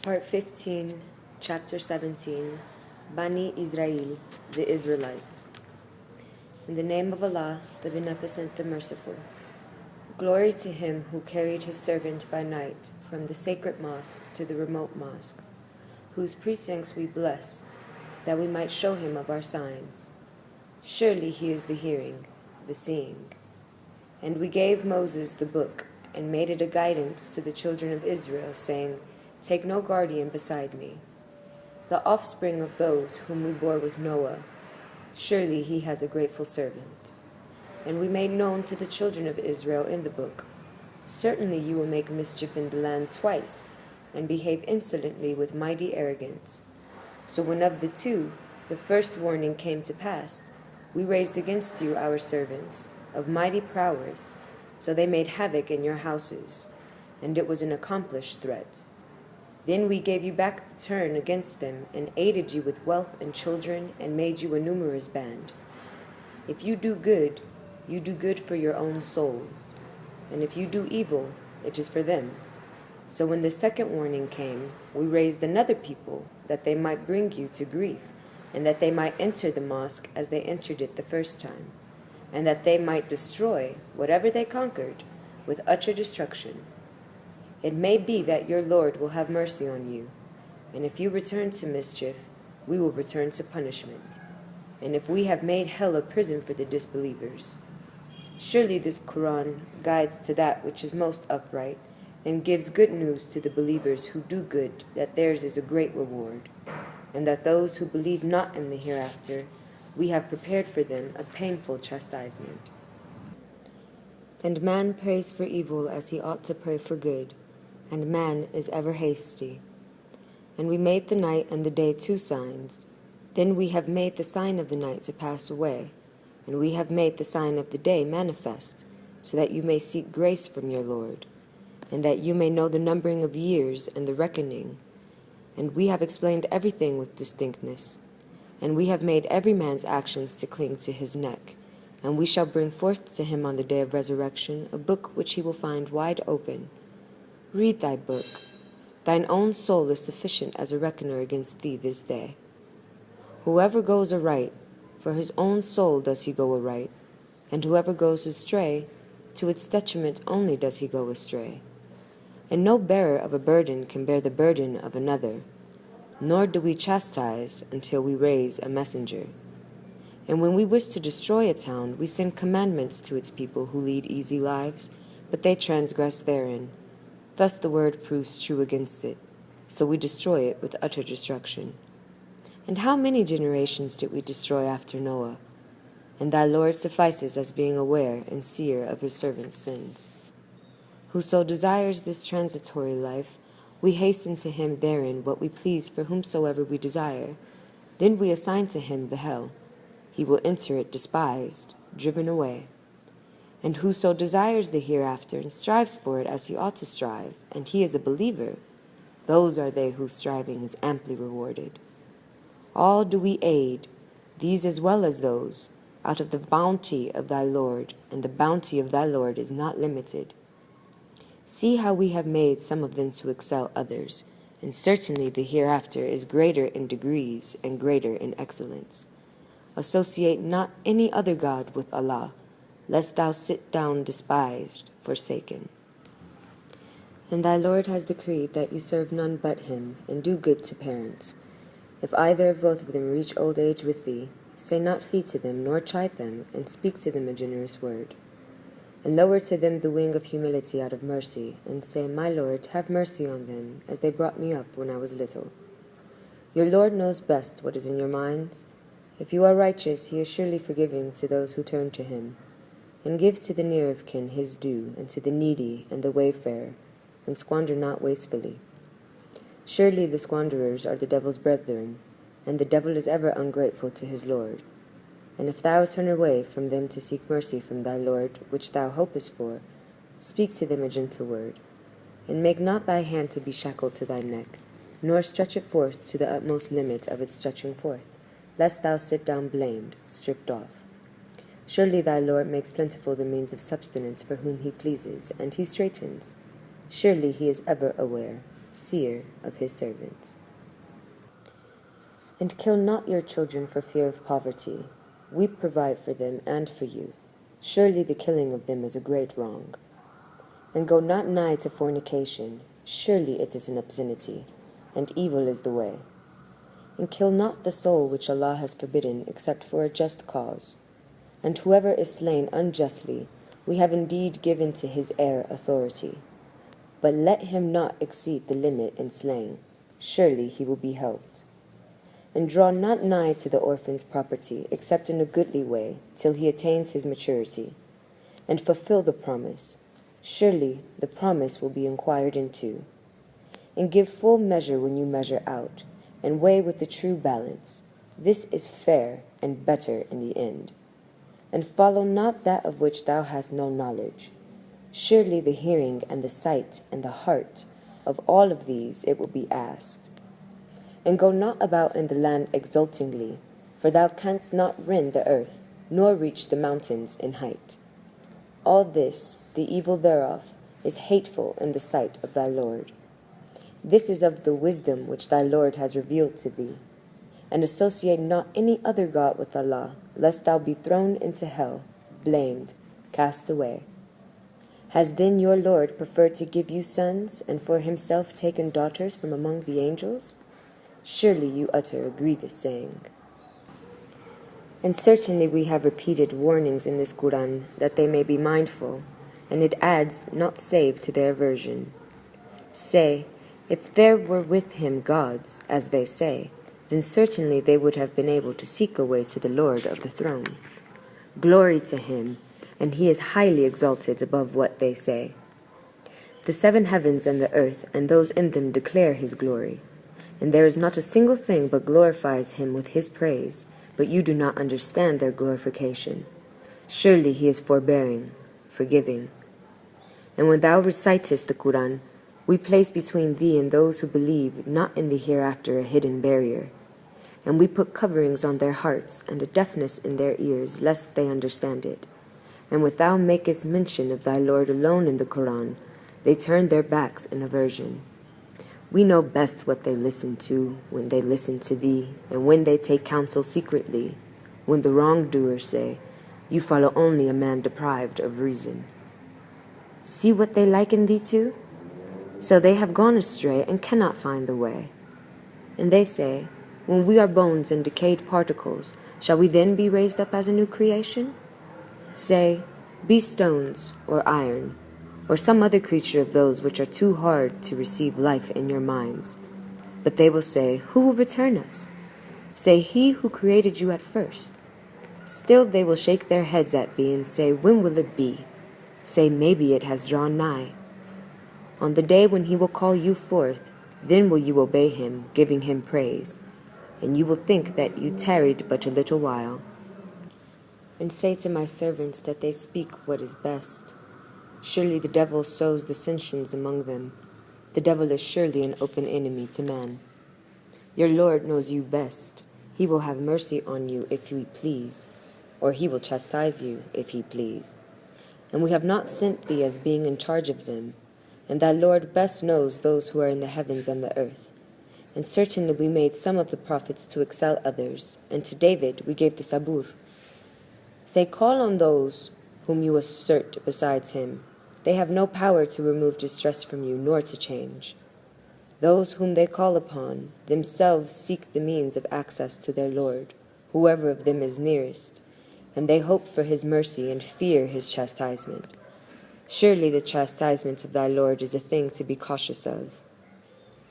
Part 15, Chapter 17, Bani Israel, the Israelites. In the name of Allah, the Beneficent, the Merciful. Glory to him who carried his servant by night from the sacred mosque to the remote mosque, whose precincts we blessed, that we might show him of our signs. Surely he is the hearing, the seeing. And we gave Moses the book, and made it a guidance to the children of Israel, saying, Take no guardian beside me. The offspring of those whom we bore with Noah, surely he has a grateful servant. And we made known to the children of Israel in the book, Certainly you will make mischief in the land twice, and behave insolently with mighty arrogance. So when of the two, the first warning came to pass, we raised against you our servants, of mighty prowess, so they made havoc in your houses, and it was an accomplished threat. Then we gave you back the turn against them, and aided you with wealth and children, and made you a numerous band. If you do good for your own souls, and if you do evil, it is for them. So when the second warning came, we raised another people, that they might bring you to grief, and that they might enter the mosque as they entered it the first time, and that they might destroy whatever they conquered with utter destruction. It may be that your Lord will have mercy on you, and if you return to mischief, we will return to punishment, and if we have made hell a prison for the disbelievers. Surely this Qu'ran guides to that which is most upright, and gives good news to the believers who do good, that theirs is a great reward, and that those who believe not in the hereafter, we have prepared for them a painful chastisement. And man prays for evil as he ought to pray for good, and man is ever hasty. And we made the night and the day 2 signs. Then we have made the sign of the night to pass away, and we have made the sign of the day manifest, so that you may seek grace from your Lord, and that you may know the numbering of years and the reckoning. And we have explained everything with distinctness, and we have made every man's actions to cling to his neck, and we shall bring forth to him on the day of resurrection a book which he will find wide open. Read thy book. Thine own soul is sufficient as a reckoner against thee this day. Whoever goes aright, for his own soul does he go aright, and whoever goes astray, to its detriment only does he go astray. And no bearer of a burden can bear the burden of another, nor do we chastise until we raise a messenger. And when we wish to destroy a town, we send commandments to its people who lead easy lives, but they transgress therein. Thus the word proves true against it, so we destroy it with utter destruction. And how many generations did we destroy after Noah? And thy Lord suffices as being aware and seer of his servants' sins. Whoso desires this transitory life, we hasten to him therein what we please for whomsoever we desire. Then we assign to him the hell. He will enter it despised, driven away. And whoso desires the hereafter and strives for it as he ought to strive, and he is a believer, those are they whose striving is amply rewarded. All do we aid, these as well as those, out of the bounty of thy Lord, and the bounty of thy Lord is not limited. See how we have made some of them to excel others, and certainly the hereafter is greater in degrees and greater in excellence. Associate not any other God with Allah, lest thou sit down despised, forsaken. And thy Lord has decreed that you serve none but him, and do good to parents. If either of both of them reach old age with thee, say not fie to them, nor chide them, and speak to them a generous word. And lower to them the wing of humility out of mercy, and say, My Lord, have mercy on them, as they brought me up when I was little. Your Lord knows best what is in your minds. If you are righteous, he is surely forgiving to those who turn to him. And give to the near of kin his due, and to the needy and the wayfarer, and squander not wastefully. Surely the squanderers are the devil's brethren, and the devil is ever ungrateful to his Lord. And if thou turn away from them to seek mercy from thy Lord, which thou hopest for, speak to them a gentle word. And make not thy hand to be shackled to thy neck, nor stretch it forth to the utmost limit of its stretching forth, lest thou sit down blamed, stripped off. Surely thy Lord makes plentiful the means of subsistence for whom he pleases, and he straightens. Surely he is ever aware, seer of his servants. And kill not your children for fear of poverty. We provide for them and for you. Surely the killing of them is a great wrong. And go not nigh to fornication. Surely it is an obscenity, and evil is the way. And kill not the soul which Allah has forbidden except for a just cause. And whoever is slain unjustly, we have indeed given to his heir authority. But let him not exceed the limit in slaying. Surely he will be helped. And draw not nigh to the orphan's property, except in a goodly way, till he attains his maturity. And fulfill the promise. Surely the promise will be inquired into. And give full measure when you measure out, and weigh with the true balance. This is fair and better in the end. And follow not that of which thou hast no knowledge. Surely the hearing and the sight and the heart, of all of these it will be asked. And go not about in the land exultingly, for thou canst not rend the earth, nor reach the mountains in height. All this, the evil thereof, is hateful in the sight of thy Lord. This is of the wisdom which thy Lord has revealed to thee. And associate not any other God with Allah, lest thou be thrown into hell, blamed, cast away. Has then your Lord preferred to give you sons, and for himself taken daughters from among the angels? Surely you utter a grievous saying. And certainly we have repeated warnings in this Qu'ran that they may be mindful, and it adds, not save to their aversion. Say, if there were with him gods, as they say, then certainly they would have been able to seek a way to the Lord of the throne. Glory to him, and he is highly exalted above what they say. The 7 heavens and the earth and those in them declare his glory. And there is not a single thing but glorifies him with his praise, but you do not understand their glorification. Surely he is forbearing, forgiving. And when thou recitest the Qu'ran, we place between thee and those who believe not in the hereafter a hidden barrier. And we put coverings on their hearts and a deafness in their ears, lest they understand it. And when thou makest mention of thy Lord alone in the Qu'ran, they turn their backs in aversion. We know best what they listen to when they listen to thee, and when they take counsel secretly, when the wrongdoers say, you follow only a man deprived of reason. See what they liken thee to? So they have gone astray and cannot find the way. And they say, when we are bones and decayed particles, shall we then be raised up as a new creation? Say, be stones or iron, or some other creature of those which are too hard to receive life in your minds. But they will say, who will return us? Say, he who created you at first. Still they will shake their heads at thee and say, when will it be? Say, maybe it has drawn nigh. On the day when he will call you forth, then will you obey him, giving him praise. And you will think that you tarried but a little while. And say to my servants that they speak what is best. Surely the devil sows dissensions among them. The devil is surely an open enemy to man. Your Lord knows you best. He will have mercy on you if he please, or he will chastise you if he please. And we have not sent thee as being in charge of them, and thy Lord best knows those who are in the heavens and the earth. And certainly we made some of the prophets to excel others, and to David we gave the sabur. Say, call on those whom you assert besides him. They have no power to remove distress from you, nor to change. Those whom they call upon themselves seek the means of access to their Lord, whoever of them is nearest, and they hope for his mercy and fear his chastisement. Surely the chastisement of thy Lord is a thing to be cautious of.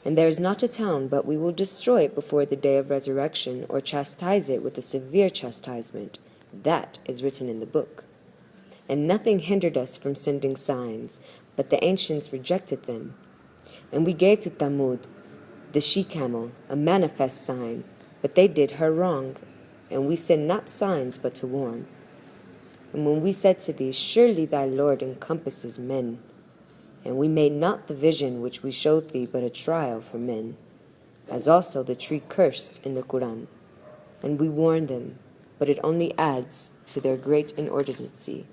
And there is not a town but we will destroy it before the day of resurrection, or chastise it with a severe chastisement. That is written in the book. And nothing hindered us from sending signs, but the ancients rejected them. And we gave to Thamud, the she-camel, a manifest sign, but they did her wrong. And we send not signs but to warn. And when we said to thee, surely thy Lord encompasses men, and we made not the vision which we showed thee but a trial for men, as also the tree cursed in the Qu'ran. And we warned them, but it only adds to their great inordinacy.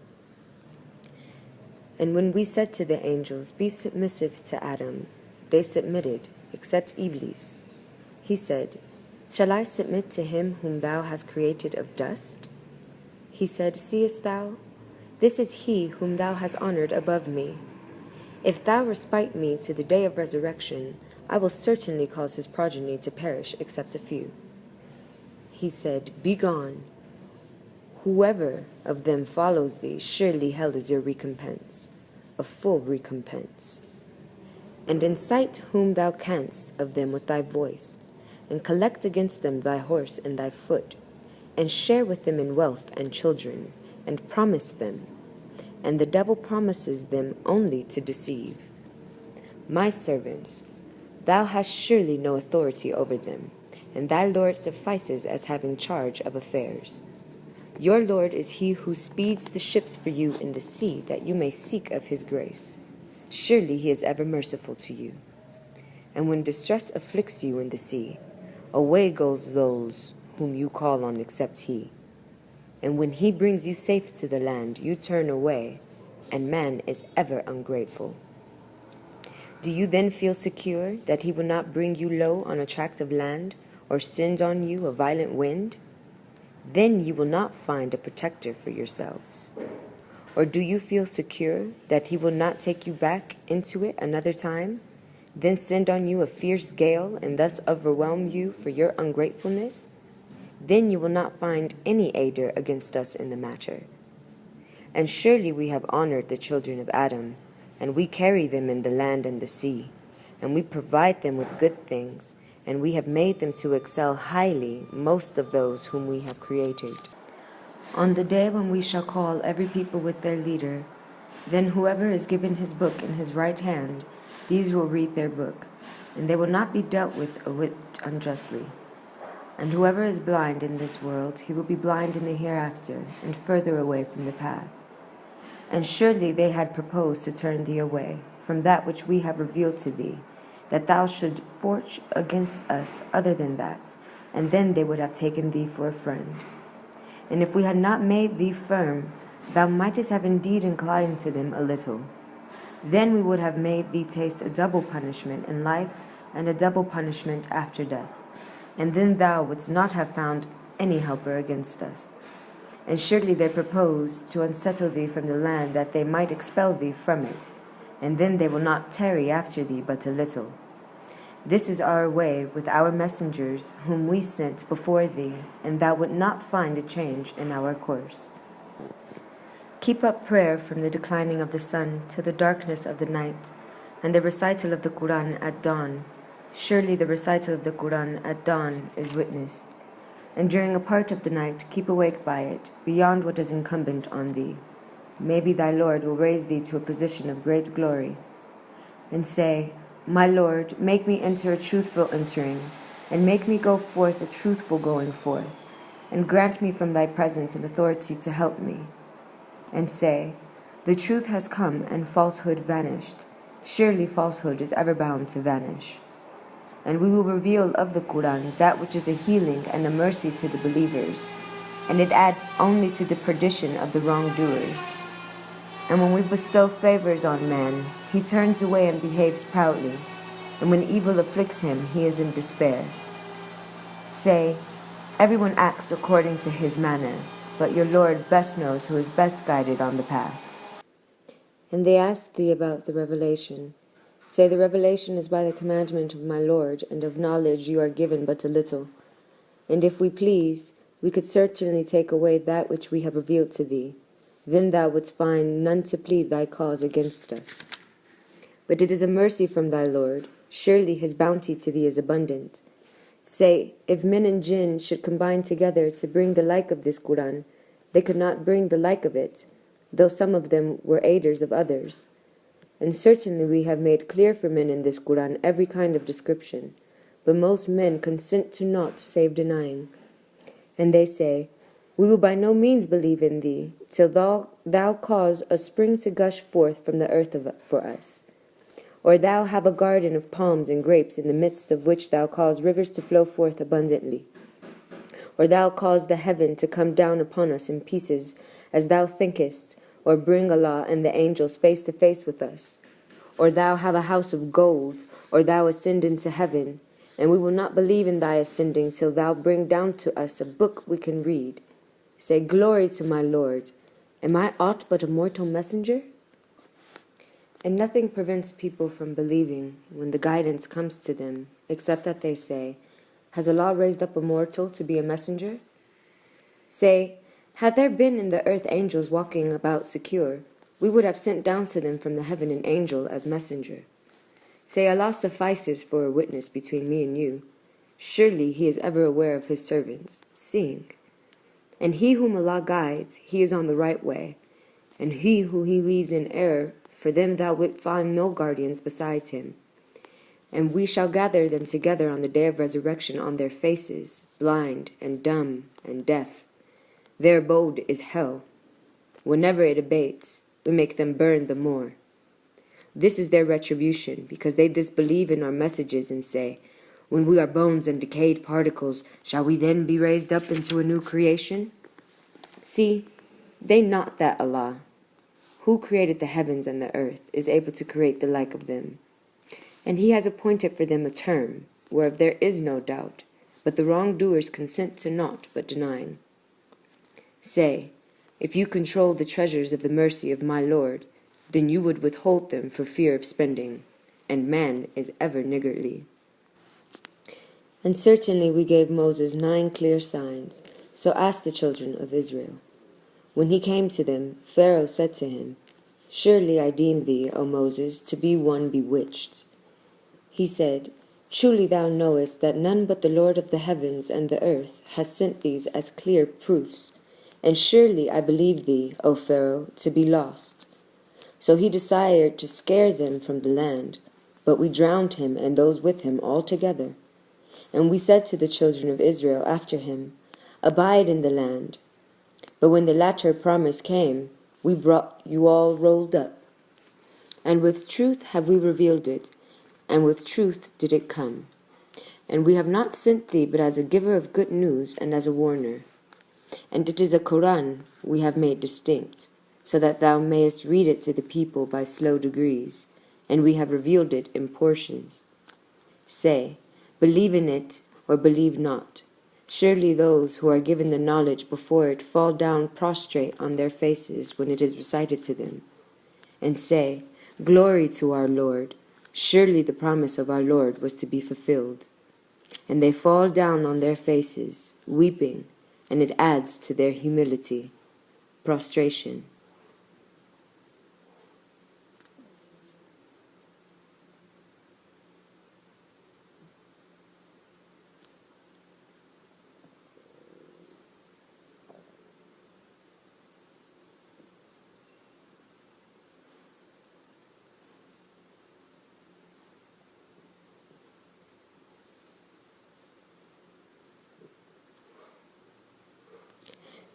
And when we said to the angels, be submissive to Adam, they submitted, except Iblis. He said, "Shall I submit to him whom thou hast created of dust?" He said, "Seest thou? This is he whom thou hast honored above me. If thou respite me to the day of resurrection, I will certainly cause his progeny to perish except a few." He said, "Begone. Whoever of them follows thee, surely hell is your recompense, a full recompense. And incite whom thou canst of them with thy voice, and collect against them thy horse and thy foot, and share with them in wealth and children, and promise them. And the devil promises them only to deceive. My servants, thou hast surely no authority over them, and thy Lord suffices as having charge of affairs. Your Lord is he who speeds the ships for you in the sea, that you may seek of his grace. Surely he is ever merciful to you. And when distress afflicts you in the sea, away goes those whom you call on except he. And when he brings you safe to the land, you turn away, and man is ever ungrateful. Do you then feel secure that he will not bring you low on a tract of land, or send on you a violent wind? Then you will not find a protector for yourselves. Or do you feel secure that he will not take you back into it another time, then send on you a fierce gale, and thus overwhelm you for your ungratefulness? Then you will not find any aider against us in the matter. And surely we have honored the children of Adam, and we carry them in the land and the sea, and we provide them with good things, and we have made them to excel highly most of those whom we have created. On the day when we shall call every people with their leader, then whoever is given his book in his right hand, these will read their book, and they will not be dealt with a whit unjustly. And whoever is blind in this world, he will be blind in the hereafter, and further away from the path. And surely they had proposed to turn thee away from that which we have revealed to thee, that thou should forge against us other than that, and then they would have taken thee for a friend. And if we had not made thee firm, thou mightest have indeed inclined to them a little. Then we would have made thee taste a double punishment in life, and a double punishment after death. And then thou wouldst not have found any helper against us. And surely they proposed to unsettle thee from the land, that they might expel thee from it, and then they will not tarry after thee but a little. This is our way with our messengers, whom we sent before thee, and thou wilt not find a change in our course. Keep up prayer from the declining of the sun to the darkness of the night, and the recital of the Qu'ran at dawn. Surely the recital of the Qu'ran at dawn is witnessed. And during a part of the night, keep awake by it, beyond what is incumbent on thee. Maybe thy Lord will raise thee to a position of great glory. And say, My Lord, make me enter a truthful entering, and make me go forth a truthful going forth, and grant me from thy presence an authority to help me. And say, The truth has come, and falsehood vanished. Surely falsehood is ever bound to vanish. And we will reveal of the Qu'ran that which is a healing and a mercy to the believers, and it adds only to the perdition of the wrongdoers. And when we bestow favors on man, he turns away and behaves proudly, and when evil afflicts him, he is in despair. Say, Everyone acts according to his manner, but your Lord best knows who is best guided on the path. And they asked thee about the revelation. Say, the revelation is by the commandment of my Lord, and of knowledge you are given but a little. And if we please, we could certainly take away that which we have revealed to thee. Then thou wouldst find none to plead thy cause against us. But it is a mercy from thy Lord. Surely his bounty to thee is abundant. Say, if men and jinn should combine together to bring the like of this Qu'ran, they could not bring the like of it, though some of them were aiders of others. And certainly we have made clear for men in this Qu'ran every kind of description, but most men consent to naught save denying. And they say, We will by no means believe in thee, till thou cause a spring to gush forth from the earth for us. Or thou have a garden of palms and grapes, in the midst of which thou cause rivers to flow forth abundantly. Or thou cause the heaven to come down upon us in pieces, as thou thinkest, or bring Allah and the angels face to face with us. Or thou have a house of gold, or thou ascend into heaven, and we will not believe in thy ascending till thou bring down to us a book we can read. Say, Glory to my Lord. Am I aught but a mortal messenger? And nothing prevents people from believing when the guidance comes to them, except that they say, Has Allah raised up a mortal to be a messenger? Say, Had there been in the earth angels walking about secure, we would have sent down to them from the heaven an angel as messenger. Say, Allah suffices for a witness between me and you. Surely He is ever aware of His servants, seeing. And he whom Allah guides, he is on the right way. And he who He leaves in error, for them thou wilt find no guardians besides Him. And we shall gather them together on the day of resurrection on their faces, blind and dumb and deaf. Their abode is hell. Whenever it abates, we make them burn the more. This is their retribution, because they disbelieve in our messages and say, When we are bones and decayed particles, shall we then be raised up into a new creation? See, they not that Allah, who created the heavens and the earth, is able to create the like of them. And He has appointed for them a term, whereof there is no doubt, but the wrongdoers consent to naught but denying. Say, if you control the treasures of the mercy of my Lord, then you would withhold them for fear of spending, and man is ever niggardly. And certainly we gave Moses 9 clear signs, so asked the children of Israel. When he came to them, Pharaoh said to him, Surely I deem thee, O Moses, to be one bewitched. He said, Truly thou knowest that none but the Lord of the heavens and the earth has sent these as clear proofs, and surely I believe thee, O Pharaoh, to be lost. So he desired to scare them from the land, but we drowned him and those with him altogether. And we said to the children of Israel after him, Abide in the land. But when the latter promise came, we brought you all rolled up. And with truth have we revealed it, and with truth did it come. And we have not sent thee but as a giver of good news and as a warner. And it is a Qu'ran we have made distinct, so that thou mayest read it to the people by slow degrees, and we have revealed it in portions. Say, Believe in it, or believe not. Surely those who are given the knowledge before it fall down prostrate on their faces when it is recited to them. And say, Glory to our Lord. Surely the promise of our Lord was to be fulfilled. And they fall down on their faces, weeping, and it adds to their humility, prostration.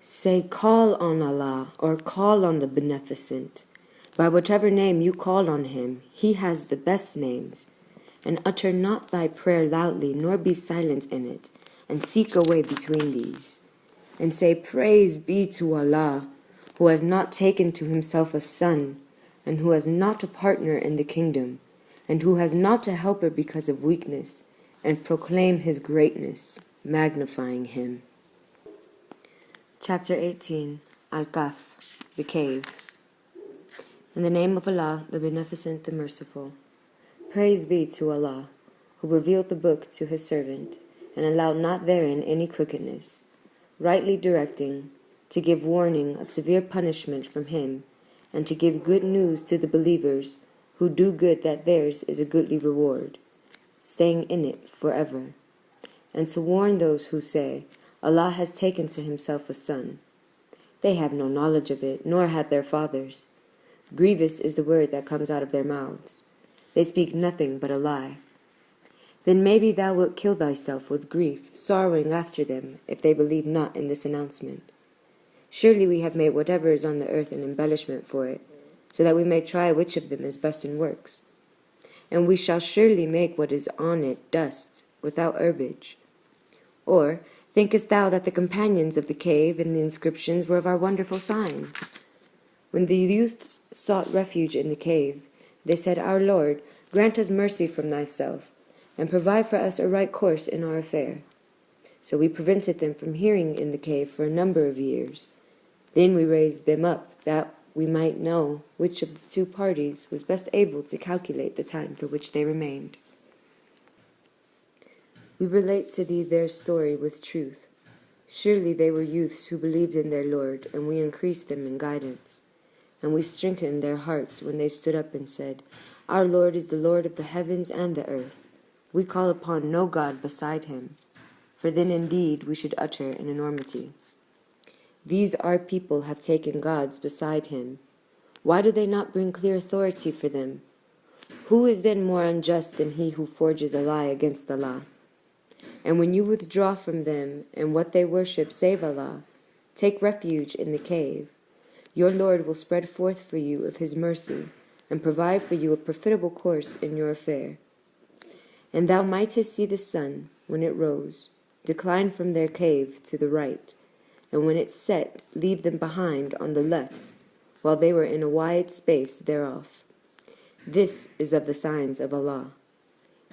Say, Call on Allah, or call on the Beneficent. By whatever name you call on Him, He has the best names. And utter not thy prayer loudly, nor be silent in it, and seek a way between these. And say, Praise be to Allah, who has not taken to Himself a son, and who has not a partner in the kingdom, and who has not a helper because of weakness, and proclaim His greatness, magnifying Him. Chapter 18, Al-Kahf, the Cave. In the name of Allah, the Beneficent, the Merciful. Praise be to Allah, who revealed the book to His servant, and allowed not therein any crookedness, rightly directing, to give warning of severe punishment from Him, and to give good news to the believers who do good that theirs is a goodly reward, staying in it forever, and to warn those who say, Allah has taken to Himself a son. They have no knowledge of it, nor had their fathers. Grievous is the word that comes out of their mouths. They speak nothing but a lie. Then maybe thou wilt kill thyself with grief, sorrowing after them, if they believe not in this announcement. Surely we have made whatever is on the earth an embellishment for it, so that we may try which of them is best in works. And we shall surely make what is on it dust, without herbage. Or, thinkest thou that the companions of the cave and the inscriptions were of our wonderful signs? When the youths sought refuge in the cave, they said, Our Lord, Grant us mercy from thyself, and provide for us a right course in our affair. So we prevented them from hearing in the cave for a number of years. Then we raised them up, that we might know which of the two parties was best able to calculate the time for which they remained. We relate to thee their story with truth. Surely they were youths who believed in their Lord, and we increased them in guidance. And we strengthened their hearts when they stood up and said, Our Lord is the Lord of the heavens and the earth. We call upon no God beside him, for then indeed we should utter an enormity. These our people have taken gods beside him. Why do they not bring clear authority for them? Who is then more unjust than he who forges a lie against Allah? And when you withdraw from them and what they worship save Allah, take refuge in the cave. Your Lord will spread forth for you of his mercy, and provide for you a profitable course in your affair. And thou mightest see the sun, when it rose, decline from their cave to the right, and when it set, leave them behind on the left, while they were in a wide space thereof. This is of the signs of Allah.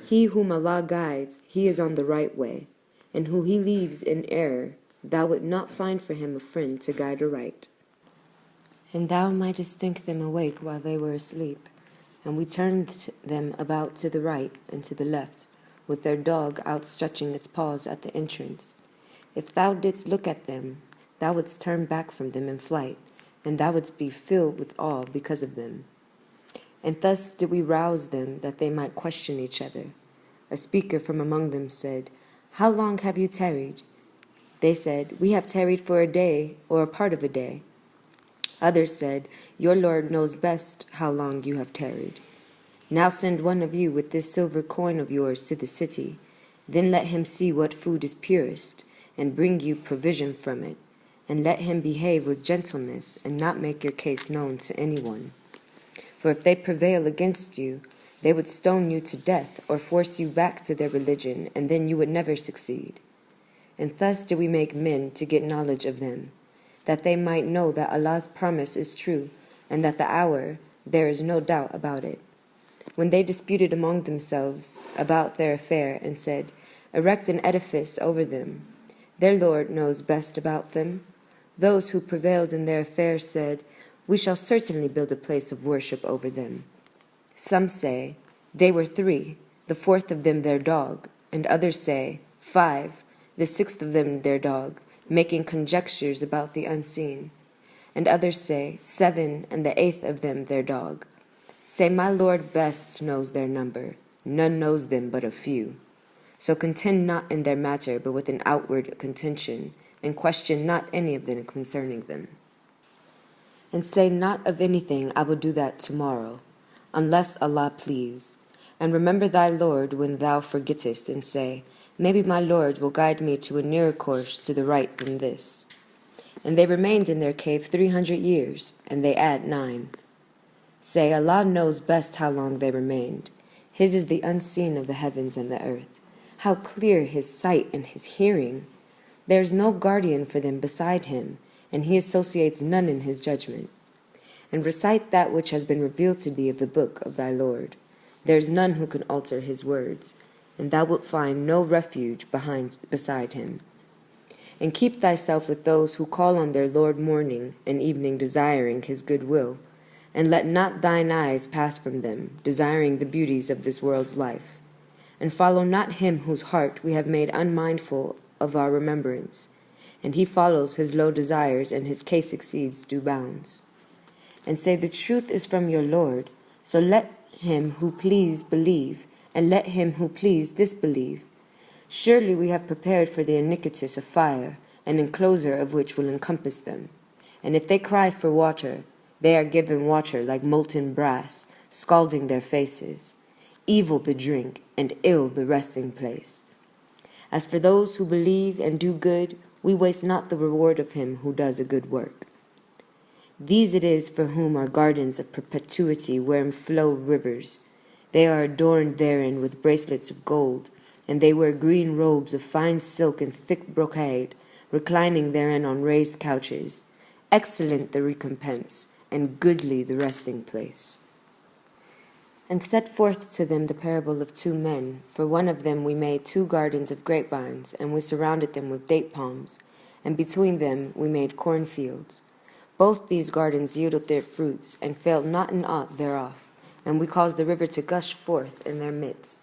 He whom Allah guides, he is on the right way, and who he leaves in error, thou wilt not find for him a friend to guide aright. And thou mightest think them awake while they were asleep, and we turned them about to the right and to the left, with their dog outstretching its paws at the entrance. If thou didst look at them, thou wouldst turn back from them in flight, and thou wouldst be filled with awe because of them. And thus did we rouse them, that they might question each other. A speaker from among them said, How long have you tarried? They said, We have tarried for a day, or a part of a day. Others said, Your Lord knows best how long you have tarried. Now send one of you with this silver coin of yours to the city. Then let him see what food is purest, and bring you provision from it. And let him behave with gentleness, and not make your case known to anyone. For if they prevail against you, they would stone you to death or force you back to their religion, and then you would never succeed. And thus do we make men to get knowledge of them, that they might know that Allah's promise is true, and that the hour, there is no doubt about it. When they disputed among themselves about their affair and said, Erect an edifice over them, their Lord knows best about them. Those who prevailed in their affair said, We shall certainly build a place of worship over them. Some say, They were 3, the 4th of them their dog, and others say, 5, the 6th of them their dog, making conjectures about the unseen. And others say, 7, and the 8th of them their dog. Say, My Lord best knows their number, none knows them but a few. So contend not in their matter, but with an outward contention, and question not any of them concerning them. And say not of anything, I will do that tomorrow, unless Allah please. And remember thy Lord when thou forgettest, and say, Maybe my Lord will guide me to a nearer course to the right than this. And they remained in their cave 300 years, and they add 9. Say, Allah knows best how long they remained. His is the unseen of the heavens and the earth. How clear his sight and his hearing! There is no guardian for them beside him, and he associates none in his judgment. And recite that which has been revealed to thee of the book of thy Lord. There is none who can alter his words, and thou wilt find no refuge beside him. And keep thyself with those who call on their Lord morning and evening, desiring his good will, and let not thine eyes pass from them, desiring the beauties of this world's life. And follow not him whose heart we have made unmindful of our remembrance, and he follows his low desires, and his case exceeds due bounds. And say, The truth is from your Lord, so let him who please believe, and let him who please disbelieve. Surely we have prepared for the iniquitous a fire, an enclosure of which will encompass them. And if they cry for water, they are given water like molten brass, scalding their faces. Evil the drink, and ill the resting place. As for those who believe and do good, we waste not the reward of him who does a good work. These it is for whom are gardens of perpetuity wherein flow rivers. They are adorned therein with bracelets of gold, and they wear green robes of fine silk and thick brocade, reclining therein on raised couches. Excellent the recompense, and goodly the resting place. And set forth to them the parable of 2 men. For one of them we made 2 gardens of grapevines, and we surrounded them with date palms, and between them we made cornfields. Both these gardens yielded their fruits, and failed not in aught thereof, and we caused the river to gush forth in their midst.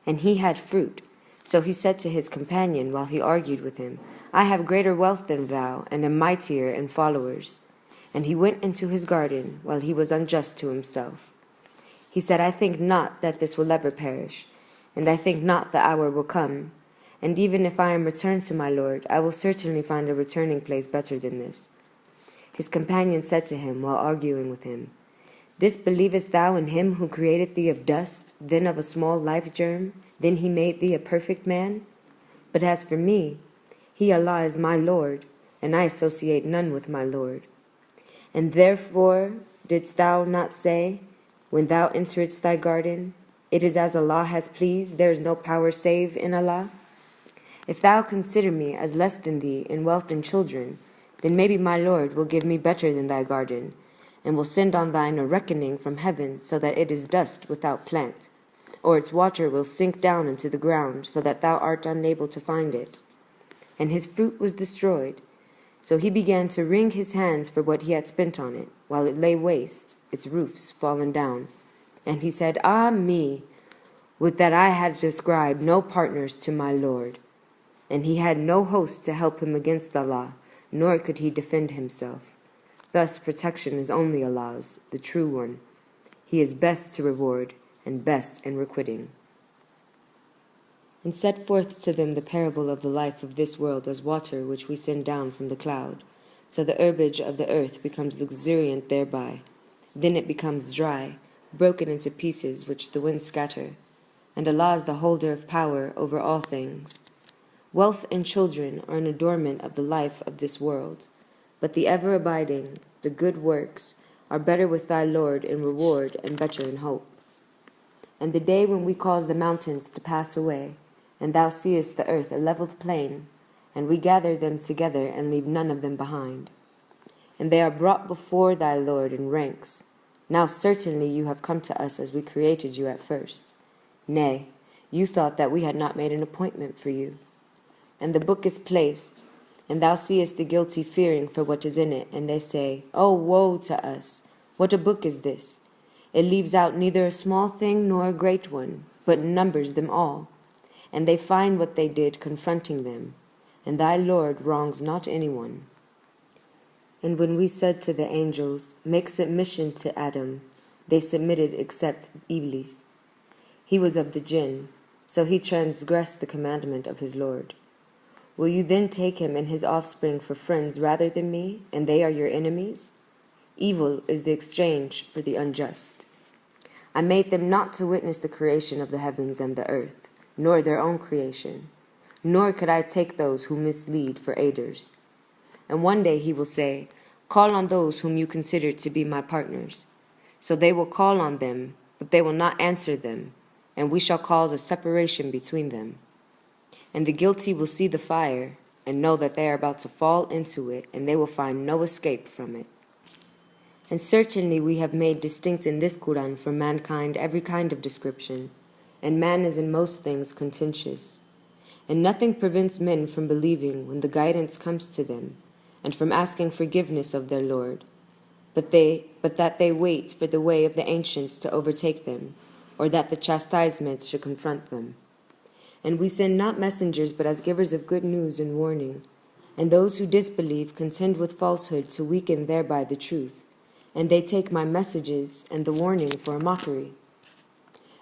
And he had fruit. So he said to his companion while he argued with him, I have greater wealth than thou, and am mightier in followers. And he went into his garden, while he was unjust to himself. He said, I think not that this will ever perish, and I think not the hour will come. And even if I am returned to my Lord, I will certainly find a returning place better than this. His companion said to him while arguing with him, Disbelievest thou in him who created thee of dust, then of a small life germ, then he made thee a perfect man? But as for me, he Allah is my Lord, and I associate none with my Lord. And therefore didst thou not say, when thou enteredst thy garden, it is as Allah has pleased, there is no power save in Allah? If thou consider me as less than thee in wealth and children, then maybe my Lord will give me better than thy garden, and will send on thine a reckoning from heaven, so that it is dust without plant, or its water will sink down into the ground, so that thou art unable to find it. And his fruit was destroyed. So he began to wring his hands for what he had spent on it, while it lay waste, its roofs fallen down. And he said, Ah me, would that I had ascribed no partners to my Lord. And he had no host to help him against Allah, nor could he defend himself. Thus protection is only Allah's, the true one. He is best to reward, and best in requiting. And set forth to them the parable of the life of this world as water which we send down from the cloud, so the herbage of the earth becomes luxuriant thereby. Then it becomes dry, broken into pieces which the winds scatter, and Allah is the holder of power over all things. Wealth and children are an adornment of the life of this world, but the ever-abiding, the good works, are better with thy Lord in reward and better in hope. And the day when we cause the mountains to pass away, and thou seest the earth a levelled plain, and we gather them together and leave none of them behind. And they are brought before thy Lord in ranks. Now certainly you have come to us as we created you at first. Nay, you thought that we had not made an appointment for you. And the book is placed, and thou seest the guilty fearing for what is in it, and they say, Oh, woe to us! What a book is this! It leaves out neither a small thing nor a great one, but numbers them all. And they find what they did confronting them, and thy Lord wrongs not anyone. And when we said to the angels, Make submission to Adam, they submitted except Iblis. He was of the jinn, so he transgressed the commandment of his Lord. Will you then take him and his offspring for friends rather than me, and they are your enemies? Evil is the exchange for the unjust. I made them not to witness the creation of the heavens and the earth, nor their own creation, nor could I take those who mislead for aiders. And one day he will say, Call on those whom you consider to be my partners. So they will call on them, but they will not answer them, and we shall cause a separation between them. And the guilty will see the fire, and know that they are about to fall into it, and they will find no escape from it. And certainly we have made distinct in this Qu'ran for mankind every kind of description, and man is in most things contentious. And nothing prevents men from believing when the guidance comes to them, and from asking forgiveness of their Lord, but that they wait for the way of the ancients to overtake them, or that the chastisement should confront them. And we send not messengers but as givers of good news and warning, and those who disbelieve contend with falsehood to weaken thereby the truth, and they take my messages and the warning for a mockery.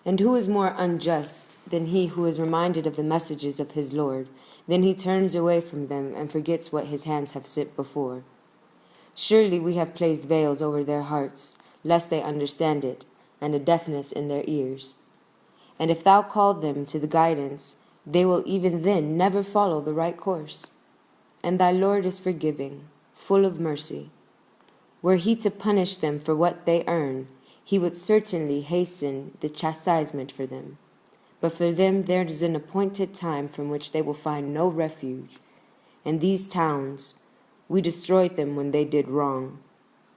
And who is more unjust than he who is reminded of the messages of his Lord, then he turns away from them and forgets what his hands have set before? Surely we have placed veils over their hearts, lest they understand it, and a deafness in their ears. And if thou call them to the guidance, they will even then never follow the right course. And thy Lord is forgiving, full of mercy. Were he to punish them for what they earn, he would certainly hasten the chastisement for them. But for them there is an appointed time from which they will find no refuge. And these towns, we destroyed them when they did wrong,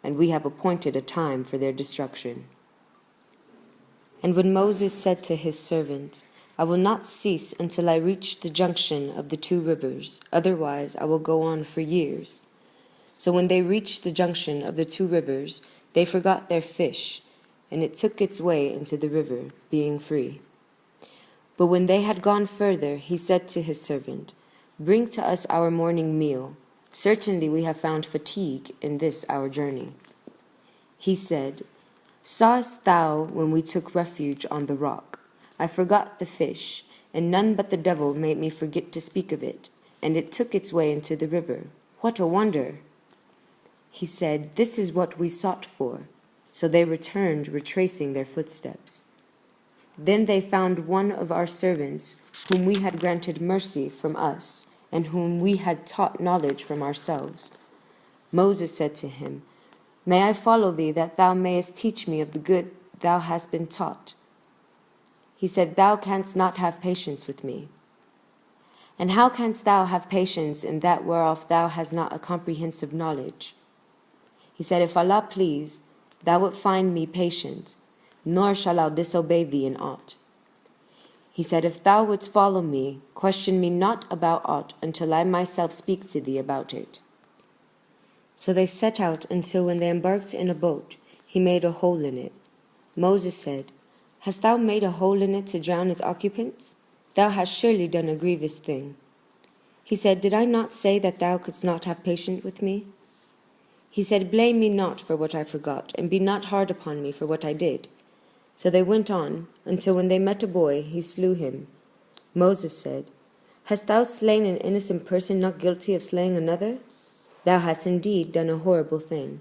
and we have appointed a time for their destruction. And when Moses said to his servant, I will not cease until I reach the junction of the two rivers, otherwise I will go on for years. So when they reached the junction of the two rivers, they forgot their fish, and it took its way into the river, being free. But when they had gone further, he said to his servant, Bring to us our morning meal. Certainly we have found fatigue in this our journey. He said, Sawest thou when we took refuge on the rock? I forgot the fish, and none but the devil made me forget to speak of it, and it took its way into the river. What a wonder! He said, This is what we sought for. So they returned, retracing their footsteps. Then they found one of our servants, whom we had granted mercy from us, and whom we had taught knowledge from ourselves. Moses said to him, May I follow thee, that thou mayest teach me of the good thou hast been taught? He said, Thou canst not have patience with me. And how canst thou have patience in that whereof thou hast not a comprehensive knowledge? He said, If Allah please, thou wilt find me patient, nor shall I disobey thee in aught. He said, If thou wouldst follow me, question me not about aught until I myself speak to thee about it. So they set out until when they embarked in a boat, he made a hole in it. Moses said, Hast thou made a hole in it to drown its occupants? Thou hast surely done a grievous thing. He said, Did I not say that thou couldst not have patience with me? He said, Blame me not for what I forgot, and be not hard upon me for what I did. So they went on, until when they met a boy, he slew him. Moses said, Hast thou slain an innocent person not guilty of slaying another? Thou hast indeed done a horrible thing.